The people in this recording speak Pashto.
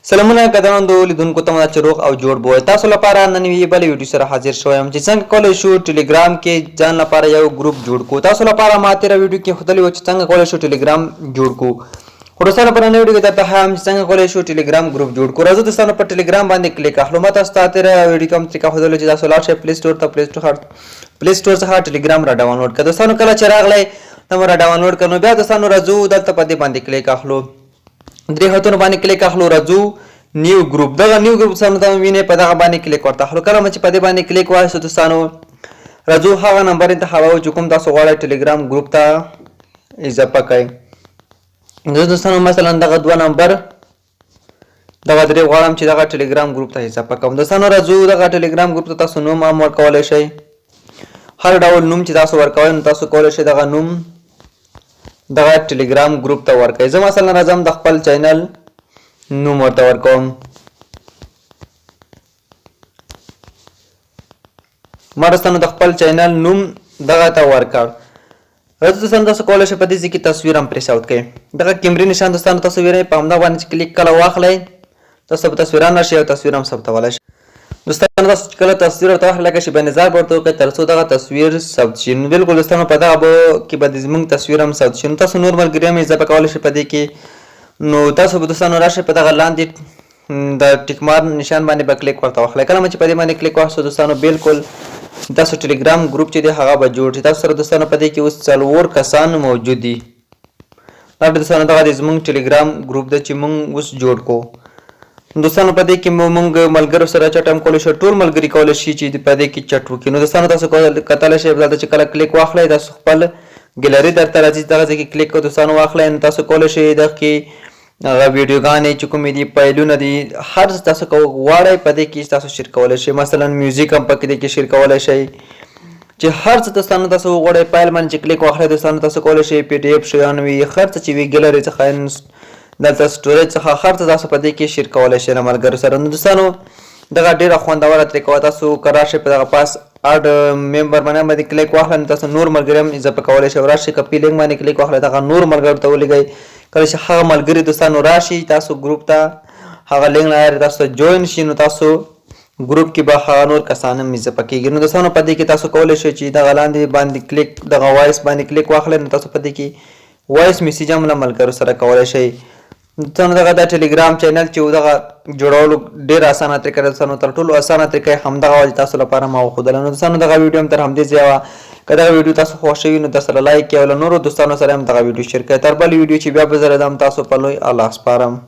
سلامونه قدرمنو لیدونکو ته مو چې روغ او جوړ بوی تاسو لپاره نن یوې بلې ویډیو سره حاضر شوم چې څنګه کولی شو ټیلیګرام کې ځان لپاره یو ګروپ جوړ کړو. تاسو لپاره ما تېره ویډیو کې ښودلې وه چې څنګه کولی شو ټیلیګرام جوړ کړو، خو دوستانو په نننۍ ویډیو کې درته ښایم چې څنګه کولی شو ټیلیګرام ګروپ جوړ کړو. راځه دوستانو په ټیلیګرام باندې کلیک اخلو. ما تاسو ته تېره ویډیو کې هم طریقه ښودلې چې تاسو لاړ شئ پلی سټور ته، پلی سټور څخه ټیلیګرام را ډاونلوډ کړئ. دوستانو کله چې راغلی نو را ډاونلوډ کړو، بیا دوستانو راځو دلته په دې باندې کلیک اخلو، درې خطونو باندې کلیک اخلو، راځو نیو ګروپ. دغه نیو ګروپ سره ته وینئ په دغه باندې کلیک ورته اخلو. کله چې په دې باندې کلیک واخلو دوستانو راځو هغه نمبر انتخابوو چې کوم تاسو غواړئ ټیلیګرام ګروپ ته اضافه کړئ. زه دوستانو مثلا دغه 2 نمبر دغه 3 غواړم چې دغه ټیلیګرام ګروپ ته اضافه کوم. دوستانو راځو دغه ټیلیګرام ګروپ ته تاسو نوم هم ورکولی شئ، هر ډول نوم چې تاسو ورکوئ نو تاسو کولی شئ دغه نوم دغه ټیلیګرام ګروپ ته ورکړئ. زه مثلا راځم د خپل چینل نوم ورته ورکوم. ما دوستانو د خپل چینل نوم دغه ته ورکړ. راځو دوستانو تاسو کولی شئ په دې ځای کې تصویر هم پریس اوټ کړئ. دغه کیمرې نشان دوستانو تاسو وینئ، په همدغه باندې چې کلیک کله واخلئ تاسو په تصویران راشئ او تصویر هم ثبتولی شئ. دوستانو تاسو چې کله تصویر ورته واخلئ لکه شی بنظار به ورته وکړئ تر څو دغه تصویر ثبت شي. نو بلکل دوستانو په دغه کې به زموږ تصویر هم ثبت شي. نو تاسو نور ملګري هم اضافه کولی شئ په دې کې. نو تاسو به دوستانو راشئ په دغه لاندې د ټیک مار نشان باندې به کلیک ورته واخلئ. کله چې په دې باندې کلیک واخلو دوستانو بلکل تاسو ټیلیګرام ګروپ چې دی هغه به جوړ شي. تاسو سره دوستانو په دې کې اوس 4 کسان موجود دي. دا دوستانو دغه زموږ ټیلیګرام ګروپ دی چې موږ اوس جوړ کړو. دوستانو په دې کې موږ ملګرو سره چټ هم کولی شو، ټول ملګري کولی شي چې په دې کې چټ وکړي. نو دوستانو تاسو کتلی شئ دلته چې کله کلیک واخلئ تاسو خپل ګیلري درته راځي، دغه ځای کې کلیک کړئ دوستانو واخلئ. نو تاسو کولی شئ دغه کې هغه ویډیوګانې چې کومې دي، فایلونه دي، هر څه تاسو غواړئ په دې کې تاسو شیر کولی شئ. مثلا میوزیک هم په دې کې شیر کولی شئ چې هر څه دوستانو تاسو وغواړئ. فایل باندې چې کلیک واخلئ دوستانو تاسو کولی شئ PDF شیان وي، هر څه چې وي ګیلري څخه دلته سټوریج څخه هر څه تاسو په دې کې شیر کولی شئ له ملګرو سره. نو دوستانو دغه ډېره خوندوره طریقه وه. تاسو که راشئ په دغه پاس اډ ممبر باندې کلیک واخلئ نو تاسو نور ملګري هم اضافه کولی شئ. راشئ کپي لینک باندې کلیک واخلئ دغه نور ملګرو ته ولېږئ. کله چې هغه ملګري دوستانو راشي تاسو ګروپ ته هغه لینک لارې تاسو ته جوین شي نو تاسو ګروپ کې به هغه نور کسان هم اضافه کېږي. نو دوستانو په دې کې تاسو کولی شئ چې دغه لاندې باندې کلیک دغه وایس باندې کلیک واخلئ نو تاسو په دې کې وایس میسیج هم له ملګرو سره کولی شئ. دوستانو دغه د ټیلیګرام چینل چې دغه جوړولو ډېره اسانه طریقه ده دوستانو، تر ټولو اسانه طریقه یې همدغه وه چې تاسو لپاره ما وښودله. نو دوستانو دغه ویډیو هم تر همدې ځایه وه. که دغه ویډیو تاسو خوښ شوي نو درسره لایک کړئ او له نورو دوستانو سره هم دغه ویډیو شیر کړئ. تر بلې ویډیو چې بیا به زه راځم تاسو په لوی الله سپارم.